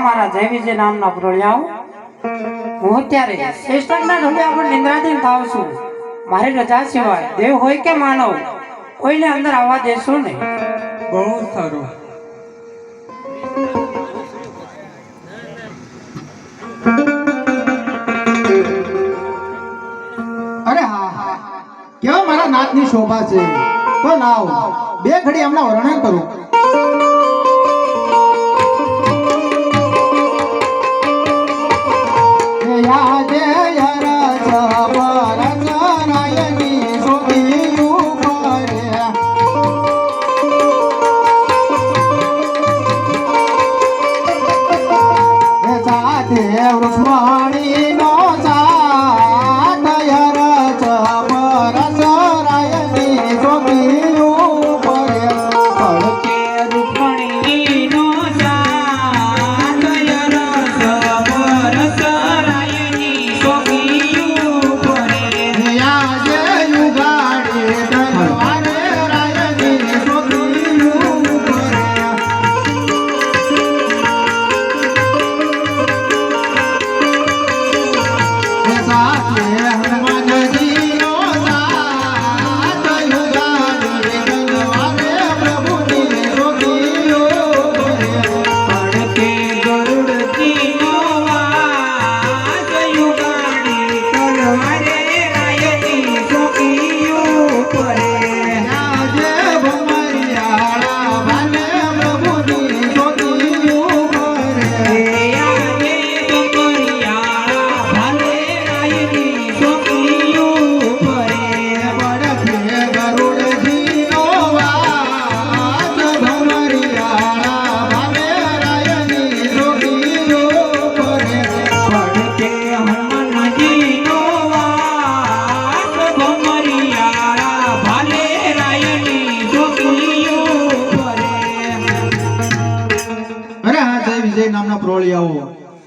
મારા જય વિજય નામના પ્રોળિયાઓ, હું અત્યારે શ્રેષ્ઠના ઢોળિયા પર નિંદ્રાધીન થાવ છું. મારી રજા સિવાય દેવ હોય કે માનવ કોઈને અંદર આવવા દેશો નહીં. બહુ સારું. અરે હા હા, કેવા મારા નાથની શોભા છે. તો લાવ બે ઘડી હમણાં વર્ણન કરું.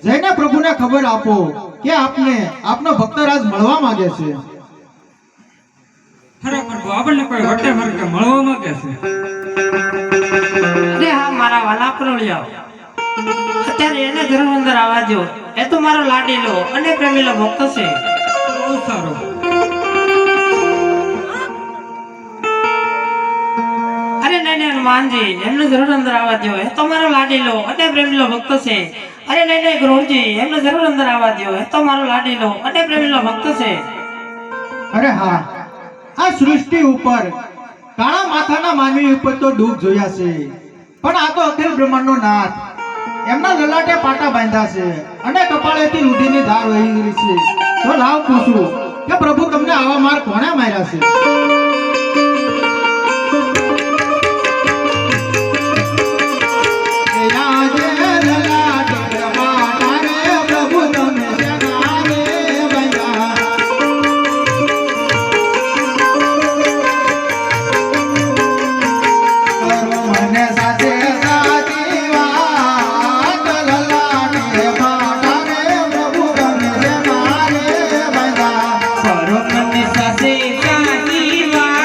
જઈને પ્રભુને ખબર આપો કે આપને આપનો ભક્તરાજ મળવા માંગે છે. અરે પ્રભુ, આપણને કોઈ વટે મરકે મળવા માંગે છે. અરે હા મારા વાલા પ્રોળિયાઓ, અત્યારે એને જરૂર અંદર આવવા દો. એ તો મારો લાડીલો અને પ્રેમીલો ભક્ત છે. બહુ સારું. અરે નહીં હનુમાનજી, એમને જરૂર અંદર આવવા દો. એ તો મારો લાડીલો અને પ્રેમીલો ભક્ત છે. અરે નહીં ગુરુજી, એમને જરૂર અંદર આવવા દો. એ તો મારો લાડીલો અને પ્રેમીલો ભક્ત છે. અરે હા, આ સૃષ્ટિ ઉપર કાળા માથાના માનવી ઉપર તો દુઃખ જોયા છે, પણ આ તો અખિલ બ્રહ્માંડનો નાથ. એમના લલાટે પાટા બાંધ્યા છે અને કપાળેથી રુધિરની ધાર વહી રહી છે. તો લાવ પૂછું કે પ્રભુ તમને આવા માર કોણે માર્યા છે? પરોપતિ સાસે સાચી વાત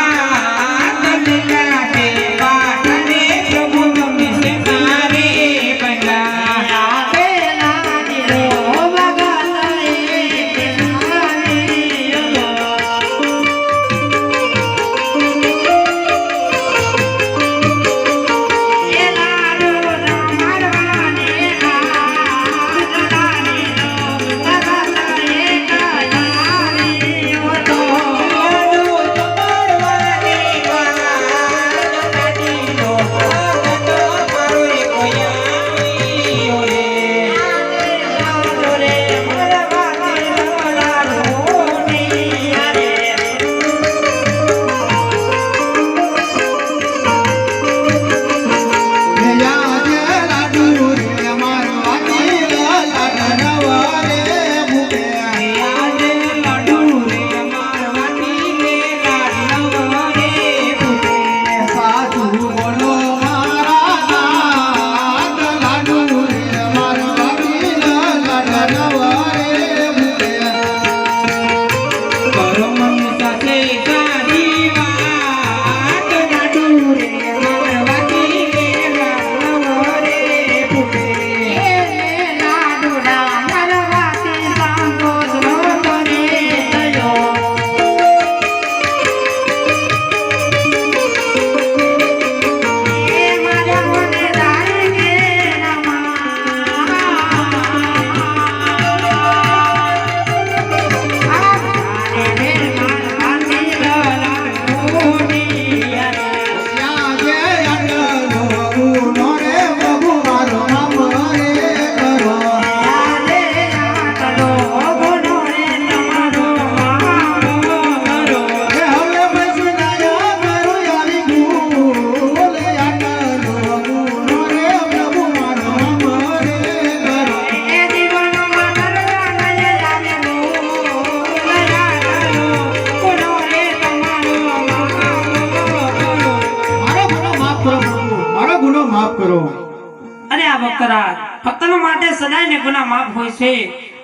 ભક્તરાજ ભક્તનો માટે સદાયને ગુના માફ હોય છે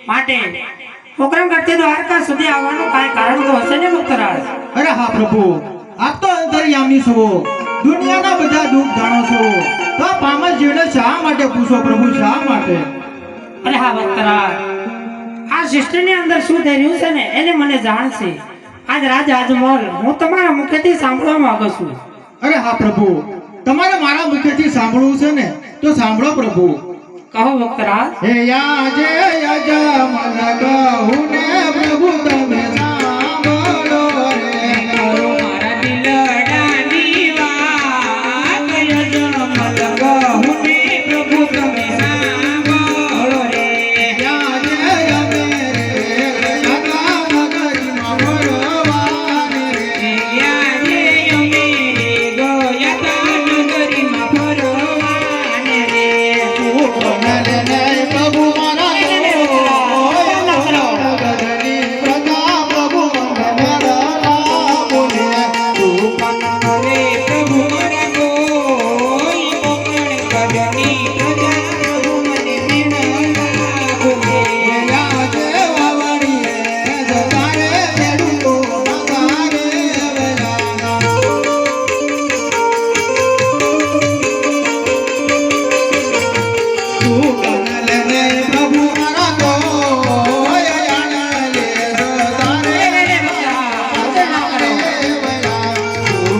માટે પ્રોગ્રામ કરતી દ્વારકા સુધી આવવાનું કાંઈ કારણ તો હશે ને ભક્તરાજ? અરે હા પ્રભુ, આપ તો અંતર્યામી છો, દુનિયાના બધા દુઃખ જાણો છો, તો આ પામર જીવને શા માટે પૂછો પ્રભુ, શા માટે? અરે હા ભક્તરાજ, આ સૃષ્ટિની અંદર શું થઈ રહ્યું છે ને એને મને જાણ છે. આજ રાજ આજમલ હું તમારા મુખેથી સાંભળવા માંગુ છું. અરે હા પ્રભુ, તમારે મારા મુખેથી સાંભળવું છે ને તો સાંભળો પ્રભુ. કહો ભક્તરાજ. હે યાજે યજમલ કહું ને પ્રભુ તમે સાંભળો રે, કરો મારા દિલડાની વાત યજમલ કહું ને પ્રભુ તમે સાંભળો રે. યાજે અમે રે યજમલ નગરીમાં ફરવાને રે. યારે અમે ગયા તા નગરીમાં ફરવાને રે. ને પ્રભુ મારા નગરની પ્રજા પ્રભુ મેળા બોલે. રે પ્રભુ મારા કોઈ પકડ કરની પ્રજા પ્રભુ મને મેળા બોલે. યાજે વાવડીએ જતા રે ખેડૂતો નાતા રે વેલાના. તું કનલ રે પ્રભુ મારા કોઈ આનલે જતા રે વેલાના. તું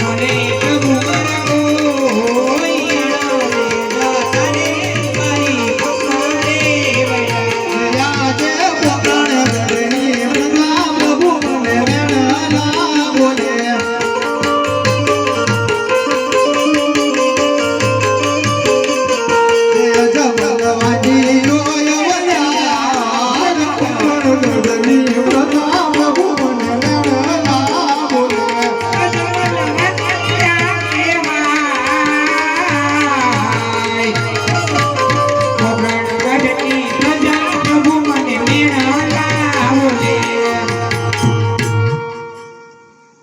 મને પ્રભુ મારા કોઈ જતા રે મારી પસારે વયા. યાજે પોકણ ગઢની પ્રજા પ્રભુ મને વેણલા બોલે. જગવાજી રોય વયા પોકણ ગઢની પ્રજા પ્રભુ મને વેણલા બોલે.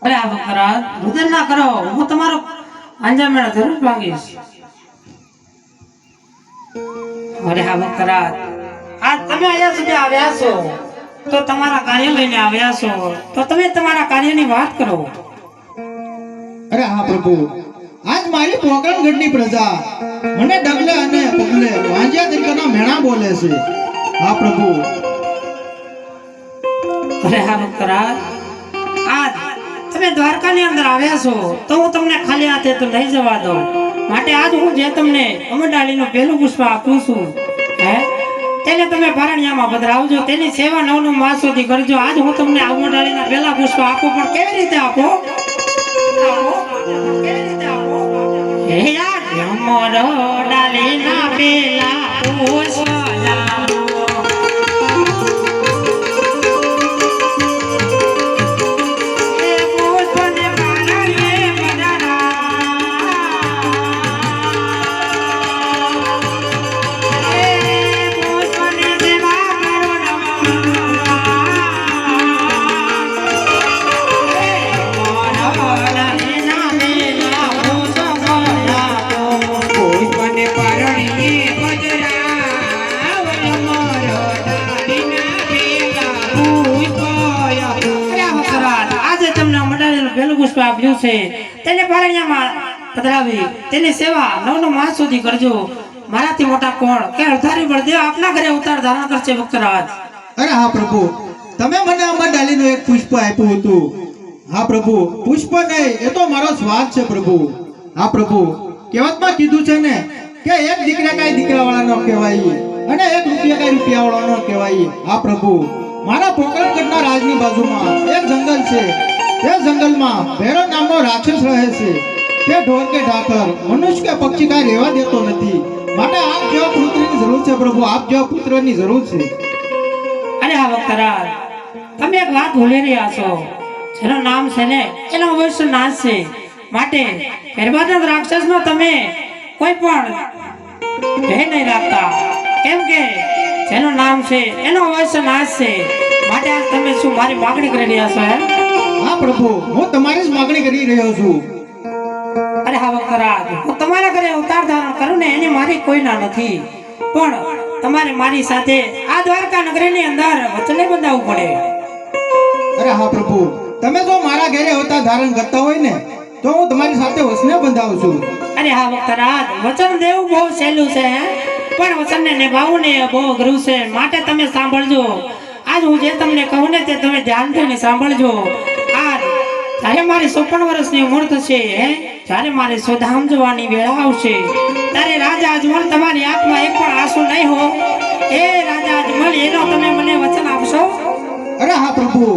અરે આ ભક્તરાજ રુદન ના કરો, હું તમારો અંજામેળો જરૂર માંગીશ. અરે હા ભક્તરાજ, આજ તમે અહીંયા સુધી આવ્યા છો તો તમારા કાર્ય લઈને આવ્યા છો તો તમે તમારા કાર્યની વાત કરો. અરે હા પ્રભુ, આજ મારી પોકરણગઢની પ્રજા મને ડગલે અને પગલે વાંજિયા તરીકેના મેણા બોલે છે. હા પ્રભુ. અરે હા ભક્તરાજ, આજ તમે દ્વારકાની અંદર આવ્યા છો તો હું તમને ખાલી હાથે તો લઈ જવા દઉં. માટે આજ હું જે તમને અમરડાળીનું પહેલું પુષ્પ આપું છું તેને તમે પારણિયામાં પધરાવજો, તેની સેવા 9 માસ સુધી કરજો. આજ હું તમને અમરડાળીના પહેલા પુષ્પ આપું, પણ કેવી રીતે આપો? કેવી રીતે આપો? હે યાર અમરડાળીના પહેલા પુષ્પ લાવો. મને પરણીએ પધરાવ અમારો ડાળીના પેલા પુષ્પયા. આજે તમને મંડાળીનું પહેલું પુષ્પ આપ્યું છે તેને પારણિયામાં પધરાવી તેની સેવા 9 માસ સુધી કરજો. મારાથી મોટા કોણ કે અર્ધારી બળદેવ આપના ઘરે ઉતાર ધારણ કરશે ભક્તરાજ. અરે હા પ્રભુ, તમે મને અમરડાળીનું એક પુષ્પ આપ્યું હતું. હા પ્રભુ, પુષ્પ નહીં, એ તો મારો સ્વાદ છે પ્રભુ. હા પ્રભુ, કહેવતમાં કીધું છે ને કે એક દીકરા કાંઈ દીકરાવાળા નો કહેવાય અને એક રૂપિયા કાંઈ રૂપિયાવાળો નો કહેવાય. હા પ્રભુ, મારા પોકરણગઢના રાજની બાજુમાં એક જંગલ છે. તે જંગલમાં ભૈરવ નામનો રાક્ષસ રહે છે. તે ઢોર કે ઢાકર, મનુષ્ય કે પક્ષી કાંઈ રહેવા દેતો નથી. માટે આપ જેવા પુત્રની જરૂર છે પ્રભુ, આપ જેવા પુત્રની જરૂર છે. અરે હા ભક્તરાજ, તમે એક વાત ભૂલી રહ્યા છો. જેનું નામ છે ને એનો અવશ્ય નાશ છે. માટે ગર્ભાધાન રાક્ષસનો તમે કોઈ પણ ભય નહીં રાખતા, કેમ કે જેનું નામ છે એનો અવશ્ય નાશ છે. માટે આજ તમે શું મારી માગણી કરી રહ્યા છો? હા પ્રભુ, હું તમારી જ માગણી કરી રહ્યો છું. અરે હા ભક્તરાજ, હું તમારા ઘરે અવતાર ધારણ કરું ને એની મારી કોઈ ના નથી, પણ તમારે મારી સાથે આ દ્વારકા નગરીની અંદર વચને બંધાવવું પડે. અરે હા પ્રભુ, તમે જો મારા ઘરે અવતાર ધારણ કરતા હોય ને તો હું તમારી સાથે વચને બંધાવું છું. અરે હા ભક્તરાજ, વચન દેવું બહુ સહેલું છે હે? પણ વચનને નિભાવવું ને એ બહુ અઘરું છે. માટે તમે સાંભળજો. આજ હું જે તમને કહું ને તે તમે ધ્યાનથી સાંભળજો. આજ જ્યારે મારી 54 વર્ષની ઉંમર થશે, જ્યારે મારે સુધામ જવાની વેળા આવશે, ત્યારે રાજા અજમલ તમારી આંખમાં એક પણ આંસુ નહીં હો. એ રાજા અજમલ, એનો તમે મને વચન આપશો? અરે હા પ્રભુ,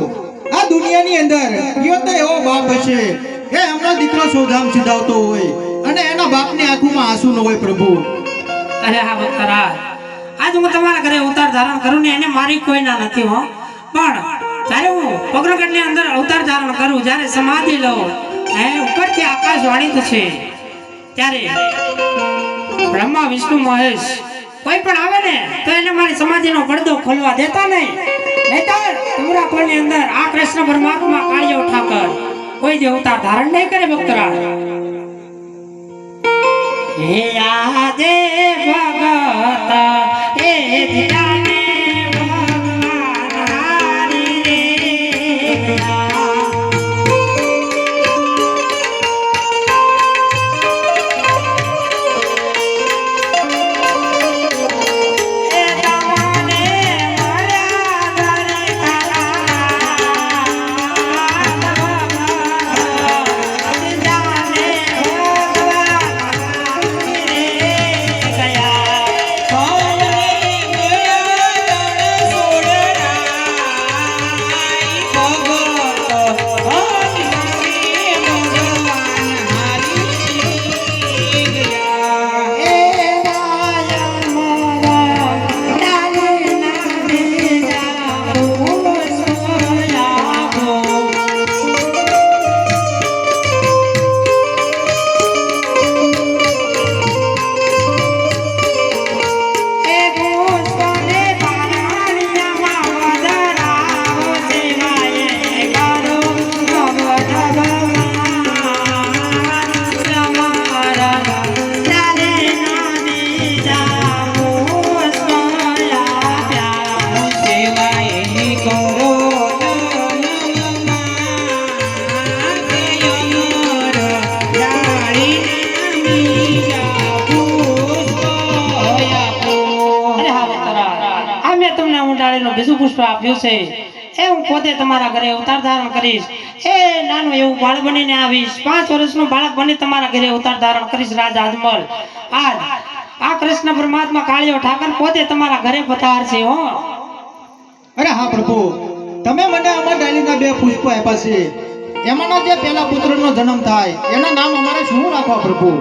આ દુનિયાની અંદર કયો તો એવો બાપ હશે કે એમનો દીકરો સોધામ સિધાવતો હોય અને એના બાપની આંખોમાં આંસુ ન હોય પ્રભુ. અરે હા ભક્તરાજ, આજ હું તમારા ઘરે અવતાર ધારણ કરું ને એને મારી કોઈ ના નથી હો. પણ જ્યારે હું પગરગઢની અંદર અવતાર ધારણ કરું, જ્યારે સમાધિ લઉં, ઉપરથી આકાશવાણી થશે, ત્યારે બ્રહ્મા વિષ્ણુ મહેશ કોઈ પણ આવે ને તો એને મારી સમાધિનો પડદો ખોલવા દેતા નહીં. નહીંતર તમારા કોલની અંદર આ કૃષ્ણ પરમાત્મા કાળિયો ઠાકર કોઈ જે અવતાર ધારણ નહીં કરે ભક્તરાજ. હે આજે ભગત એ જાને ભગવાન હારી રે. બીજું પુષ્પ આપ્યું છે એ હું પોતે તમારા ઘરે અવતાર ધારણ કરીશ. એ નાનું એવું બાળક બનીને આવીશ, 5 વર્ષનું બાળક બની તમારા ઘરે અવતાર ધારણ કરીશ. રાજા અજમલ, આજ આ કૃષ્ણ પરમાત્મા કાળિયો ઠાકર પોતે તમારા ઘરે પધારશે હો. અરે હા પ્રભુ, તમે મને અમર ડાલીના 2 પુષ્પ આપ્યા છે. એમાંનો જે પહેલા પુત્રનો જન્મ થાય એના નામ અમારે શું રાખવા પ્રભુ?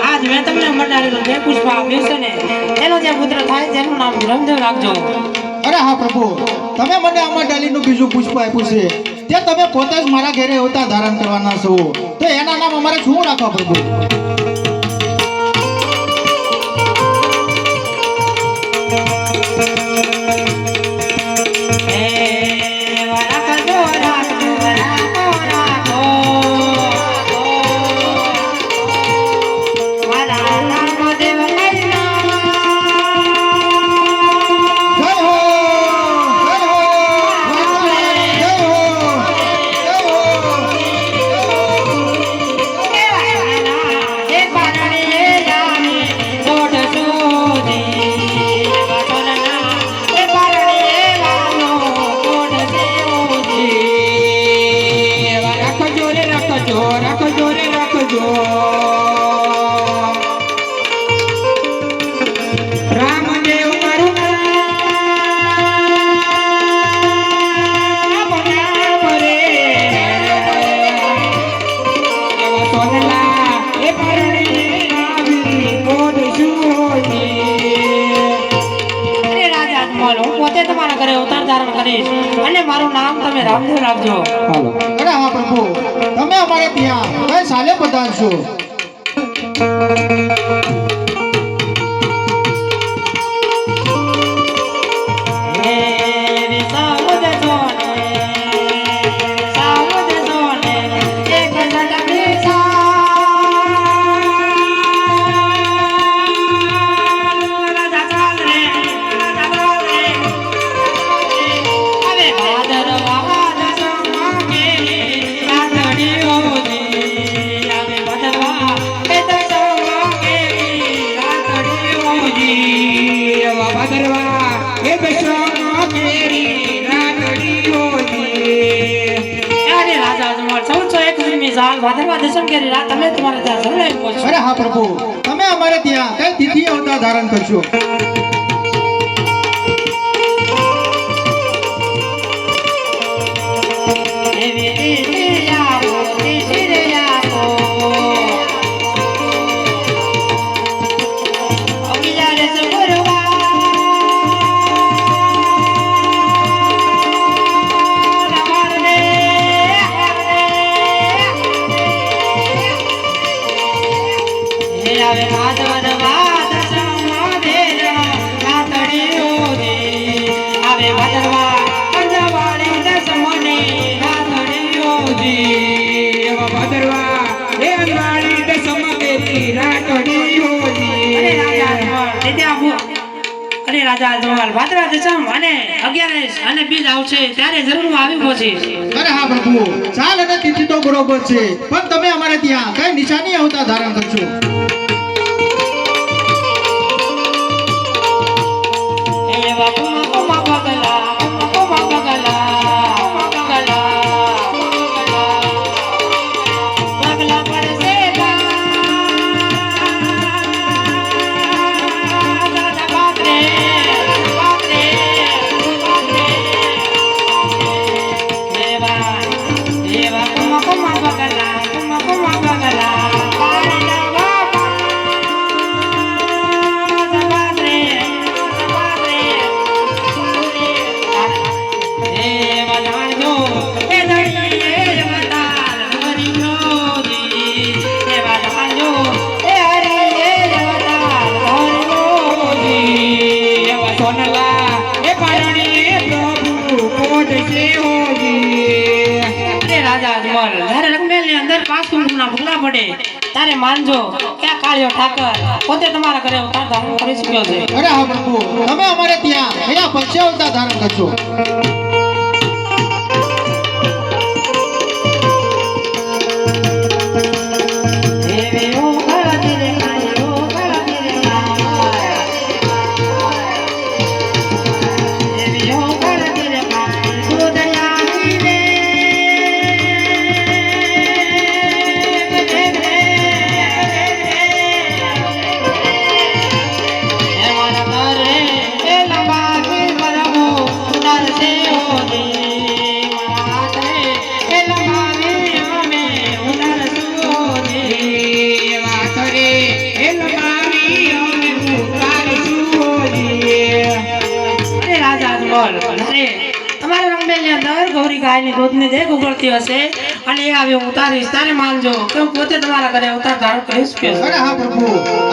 આજ મેં તમને મંડાળેલો જે પુષ્પ આપ્યું છે ને એનો જે પુત્ર થાય તેનું નામ ધર્મદેવ રાખજો. અરે હા પ્રભુ, તમે મને અમર ડાલીનું બીજું પુષ્પ આપ્યું છે તે તમે પોતે જ મારા ઘરે અવતાર ધારણ કરવાના છો, તો એના નામ અમારે શું રાખવા પ્રભુ? અજમલ હું પોતે તમારા ઘરે અવતાર ધારણ કરીશ અને મારું નામ તમે રામદેવ રાખજો. અરે હા પ્રભુ, તમે અમારે ત્યાં કઈ સાલે પધારશો? હે વિસાવદ સોને, વિસાવદ સોને, એક જટ ભાદરવા એ બેસવાનો કેરી રાતડીઓજી. અરે રાજા અજમલ 1401 ની સાલ ભાદરવા દશમ કેરી રાત તમે તમારે ત્યાં જરૂર આવી પહોંચો. અરે હા પ્રભુ, તમે અમારે ત્યાં કઈ તિથિ અવતાર ધારણ કરશો? એવી તિથિ આપો, તિથિ રે આપો. અગિયાર ગુરુવાર વારને, હે આવે ભાદરવા દશમ દેર રાતડીઓજી. આવે ભાદરવા પંજવાળી દશમની રાતડીઓજી. એવા ભાદરવા એ અંજવાળી દસમ કેરી રાતડીઓજી. અરે રાજા અજમલ ભાદરવા દશમ અને 11 અને બીજ આવશે ત્યારે જરૂર હું આવી પહોંચીશ. અરે હા પ્રભુ, ચાલ અને તિથિ તો બરોબર છે, પણ તમે અમારે ત્યાં કઈ નિશાની અવતાર ધારણ કરશો? એવા કુમા કુમા પગલા, કુમા પગલા, પગલા, પગલા પડશે દાદા પાત્રે, પાત્રે, પાત્રે. એવા એવા કુમા કુમા પગલા, કુમા પગલા, પાણી જવા પાત્રે, પાત્રે. એવા જાણજો એ દળીએ અવતાર હરિયોજી. એવા જાણજો એ હરિએ અવતાર હરિયોજી. એવા સોનલા એ પરણીએ પ્રભુ કોટ છે હોજી. અરે રાજા અજમલ જ્યારે રંગમેલની અંદર 5 કુમકુમના ભૂલા પડે ત્યારે માનજો કે આ કાળિયો ઠાકર પોતે તમારા ઘરે અવતાર ધારણ કરી ચૂક્યો છે. અરે હા પ્રભુ, તમે અમારે ત્યાં કયા પંચે અવતાર ધારણ કરશો? એવી ઓગળતી રે કાળી, ઓગળતી રે કાળી. એવી ઓગળતી રે કાળી, દૂધયાની રે. હે મારા ઘરે એ લંબાવી વરવું ઉતારશે હોજી. મારા હાથે એ લંબાવી અમે ઉતારશું હોજી. એવા કરે એ લંબાવી અમે ઉતારીશું હોજી. અરે રાજા અજમલ અરે તમારા રંગમેલની અંદર ગૌરી ગાયની દૂધની દેગ ઉગળતી હશે અને એ આવી હું ઉતારીશ તારે માનજો કે હું પોતે તમારા ઘરે અવતાર ધારણ કરી ચૂક્યો છું. અરે હા પ્રભુ,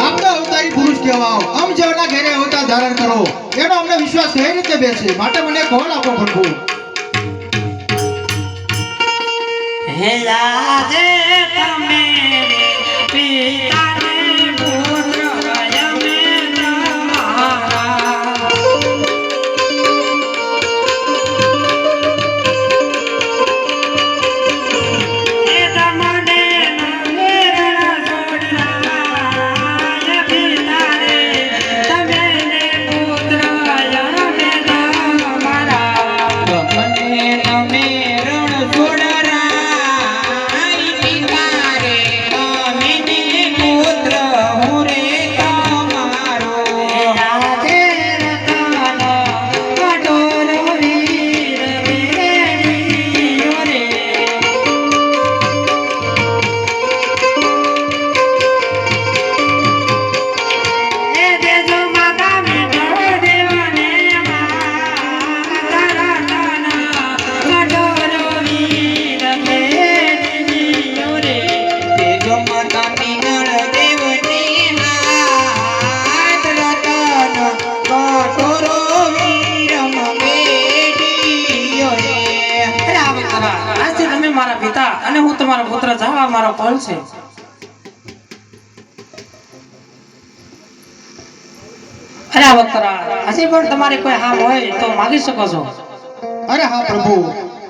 આપ તો અવતારી પુરુષ કહેવાઓ, આમ જેવના ઘરે અવતાર ધારણ કરો એનો અમને વિશ્વાસ કઈ રીતે બેસે? માટે મને કોણ આપો પ્રભુ. હે આજે તમે પિતાને પુત્ર અમે તમારા. હે તમને નંગેરા છોડ્યા પિતા રે તમે ને પુત્ર અમે તમારા. મને તમે રણ છોડરા પિતા રે તમે તમારો પુત્ર જાવા મારો કોલ છે. અરે આ વખતરા હજી પણ તમારે કોઈ હામ હોય તો માગી શકો છો. અરે હા પ્રભુ,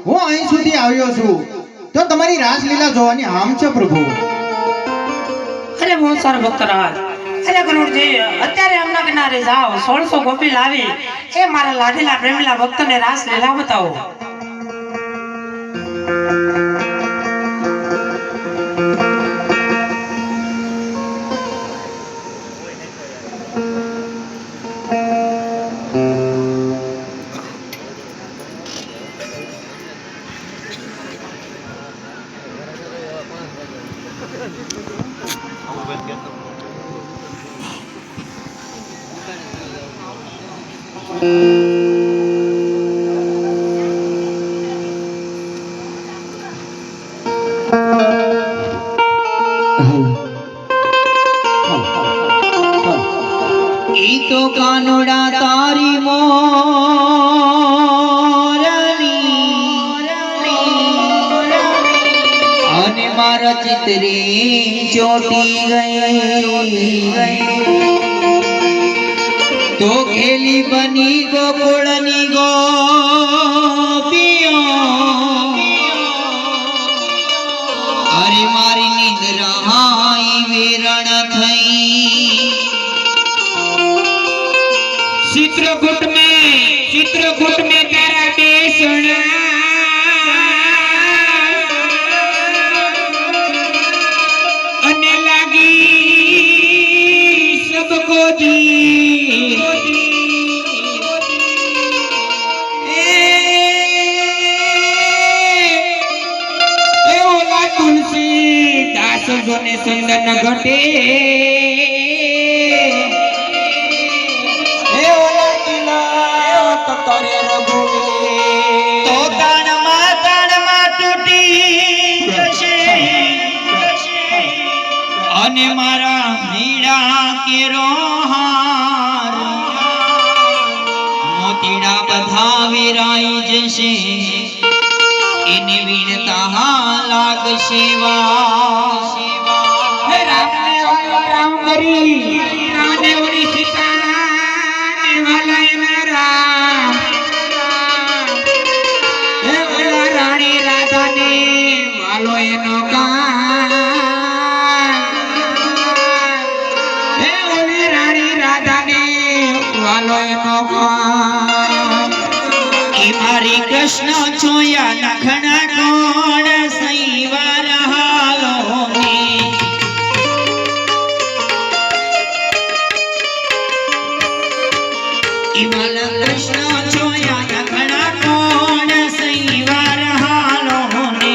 હું અહીં સુધી આવ્યો છું તો તમારી રાસલીલા જોવાની હામ છે પ્રભુ. અરે બહુ સારું ભક્તરાજ. અરે ગરુડજી, અત્યારે એમના કિનારે જાઓ, 1600 ગોપી લાવી એ મારા લાડીલા પ્રેમીલા ભક્તને રાસ લીલા બતાવો. ઈ તો કાનોડા તારી મોરલી અને મારા ચિત્રે ચોટી ગઈ તો ખેલી બની ગોકુળની ગોપીઓ અરે મારી નિંદ્રા વિરણ થઈ चित्रकूट में तेरा बेसुना अने लागी सबको दी ए ओला तुलसी दास जोने सुंदर न घटे तो ताणમાં તૂટી જશે અને મારા મીડા કેરો હાર મોતીડા બધા વેરાઈ જશે એને વીણતા લાગશે હે રામને વાલો રામ કરી રાને ઓરી સીતા ને વાલા એના રામ વાલો એનો કાન હે ઓલી રાણી રાધાને વાલો એનો કાન એ મારી કૃષ્ણ છોયા નખણા કોણ સૈવાર હાલો ને એ મારા કૃષ્ણ છોયા નખણા કોણ સૈવાર હાલો ને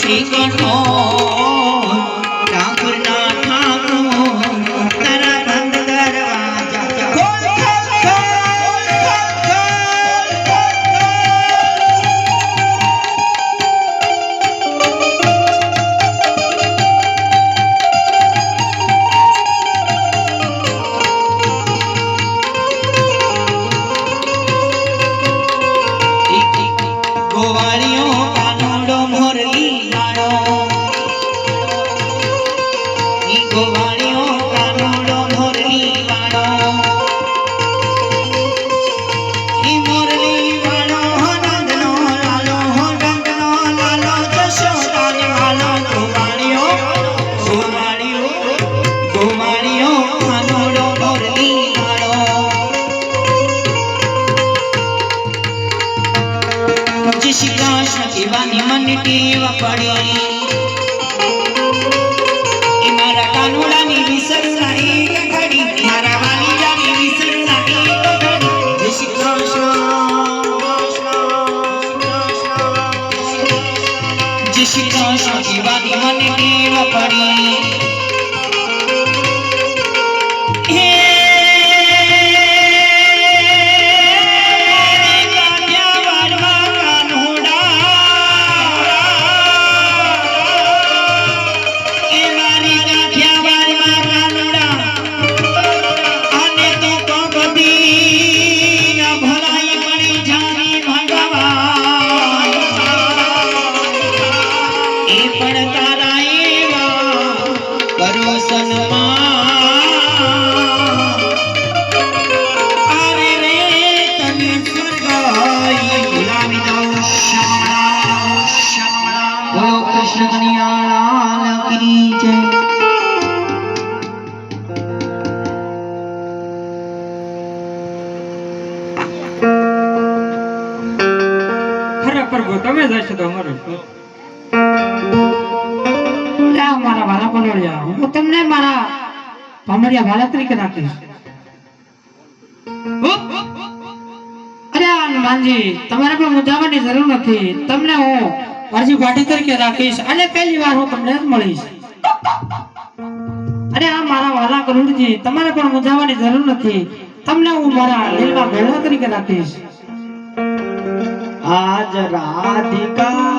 શ્રી કઠોળ ઠાકુરના ઠાકોર તારા બંધ દરવાજા ખોલ, ખોલ, ખોલ, ખોલ, ગોવાળીઓ કાનોડો મોરલી વાળો ઈ ગોવાળીઓ કાનોડો મોરલી વાળો ઈ મોરલી વાળો નંદનો લાલો રંગનો લાલો જશોદાને વાલો ગોવાળીઓ ગોવાળીઓ ગોવાળીઓ કાનોડો મોરલી વાળો શ્રી કૃષ્ણ કેવાની મને ટેવ પડી એ મારા કાનુડાની વિસરું નહીં ઘડી મારા વાલીડાની વિસરું નહીં ઘડી જય શ્રી કૃષ્ણ જય શ્રી કૃષ્ણ કેવાની મને ટેવ પડી હે કૃષ્ણ કનૈયાલાલ કી જય ખરેખર તમે જશો તો અમારું શું? લા મારા વાલા પલોડિયા હું તમને મારા ભમરિયા વાલા તરીકે રાખીશ. અરે હનુમાનજી તમારે પણ મૂંઝાવાની જરૂર નથી. તમને હું મારી ભાટી તરીકે રાખીશ અને પહેલી વાર હું તમને જ મળીશ. અરે આ મારા વાલા ગરુડજી તમારે પણ મૂંઝાવાની જરૂર નથી. તમને હું મારા લીલવા ગોળા તરીકે રાખીશ. આજ રાધિકા